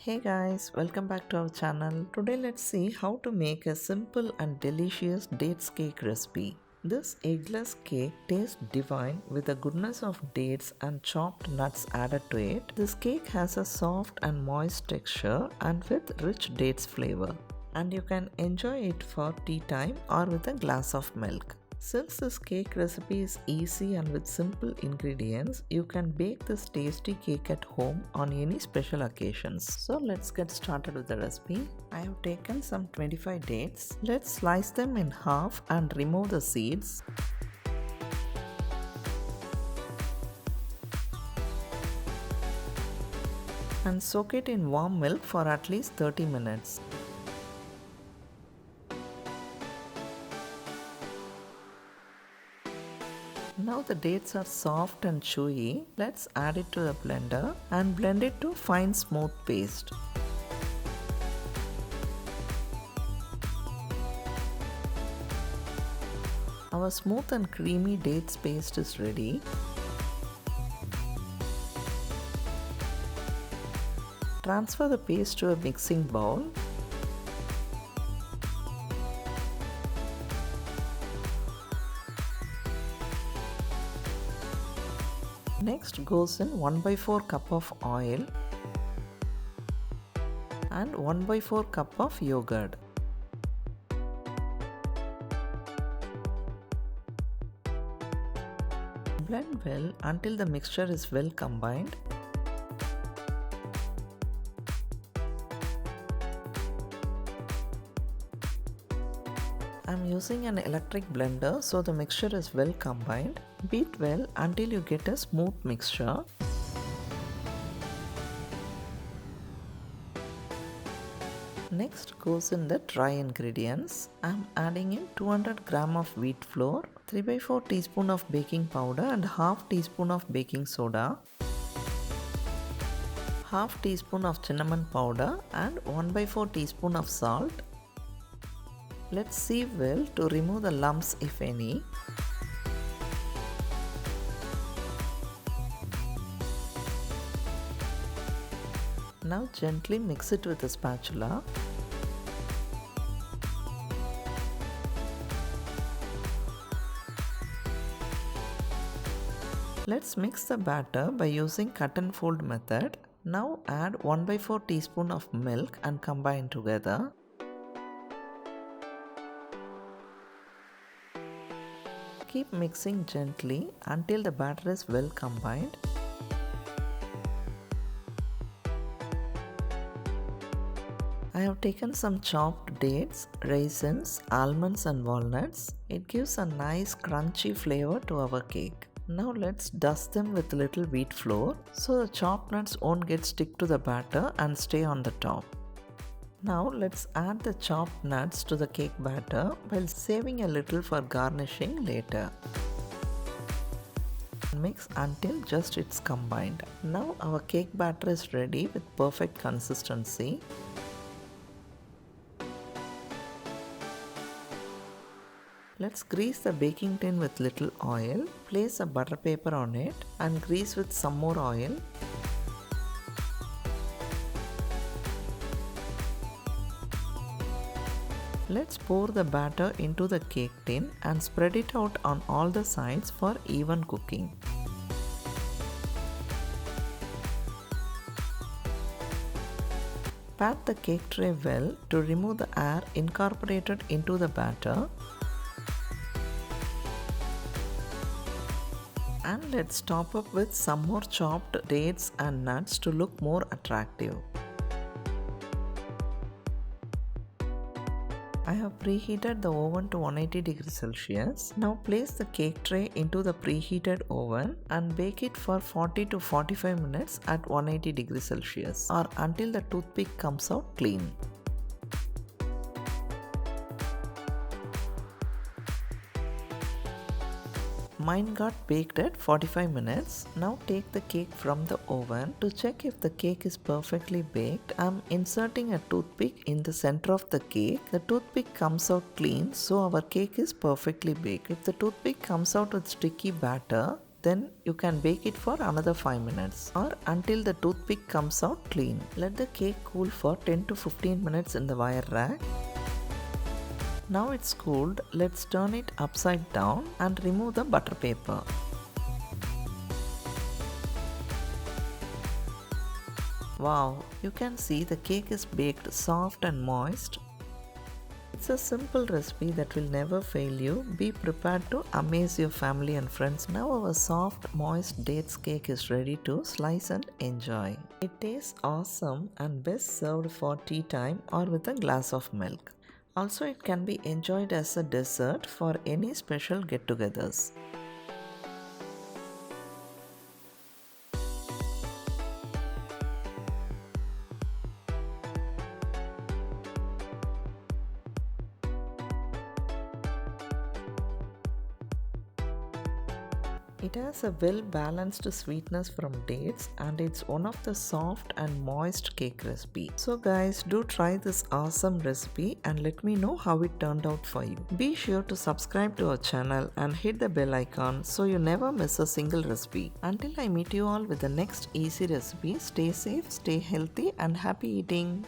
Hey guys, welcome back to our channel. Today let's see how to make a simple and delicious dates cake recipe. This eggless cake tastes divine with the goodness of dates and chopped nuts added to it. This cake has a soft and moist texture and with rich dates flavor. And you can enjoy it for tea time or with a glass of milk. Since this cake recipe is easy and with simple ingredients, you can bake this tasty cake at home on any special occasions. So let's get started with the recipe. I have taken some 25 dates. Let's slice them in half and remove the seeds. And soak it in warm milk for at least 30 minutes. Now the dates are soft and chewy. Let's add it to the blender and blend it to fine smooth paste. Our smooth and creamy dates paste is ready. Transfer the paste to a mixing bowl. Next goes in 1/4 cup of oil and 1/4 cup of yogurt. Blend well until the mixture is well combined. I'm using an electric blender so the mixture is well combined. Beat well until you get a smooth mixture. Next goes in the dry ingredients. I'm adding in 200 gram of wheat flour, 3/4 teaspoon of baking powder and half teaspoon of baking soda, half teaspoon of cinnamon powder and 1/4 teaspoon of salt. Let's sieve well to remove the lumps if any. Now gently mix it with a spatula. Let's mix the batter by using cut and fold method. Now add 1/4 teaspoon of milk and combine together. Keep mixing gently until the batter is well combined. I have taken some chopped dates, raisins, almonds and walnuts. It gives a nice crunchy flavor to our cake. Now let's dust them with little wheat flour so the chopped nuts won't get stick to the batter and stay on the top. Now let's add the chopped nuts to the cake batter while saving a little for garnishing later. Mix until just it's combined. Now our cake batter is ready with perfect consistency. Let's grease the baking tin with little oil. Place a butter paper on it and grease with some more oil. Let's pour the batter into the cake tin and spread it out on all the sides for even cooking. Pat the cake tray well to remove the air incorporated into the batter. And let's top up with some more chopped dates and nuts to look more attractive. I have preheated the oven to 180 degrees Celsius. Now place the cake tray into the preheated oven and bake it for 40 to 45 minutes at 180 degrees Celsius or until the toothpick comes out clean. Mine got baked at 45 minutes. Now take the cake from the oven. To check if the cake is perfectly baked, I'm inserting a toothpick in the center of the cake. The toothpick comes out clean, so our cake is perfectly baked. If the toothpick comes out with sticky batter, Then you can bake it for another 5 minutes or until the toothpick comes out clean. Let the cake cool for 10 to 15 minutes in the wire rack. Now it's cooled, let's turn it upside down and remove the butter paper. Wow, you can see the cake is baked soft and moist. It's a simple recipe that will never fail you. Be prepared to amaze your family and friends. Now our soft, moist dates cake is ready to slice and enjoy. It tastes awesome and best served for tea time or with a glass of milk. Also, it can be enjoyed as a dessert for any special get-togethers. It has a well-balanced sweetness from dates and it's one of the soft and moist cake recipe. So guys, do try this awesome recipe and let me know how it turned out for you. Be sure to subscribe to our channel and hit the bell icon so you never miss a single recipe. Until I meet you all with the next easy recipe, stay safe, stay healthy and happy eating.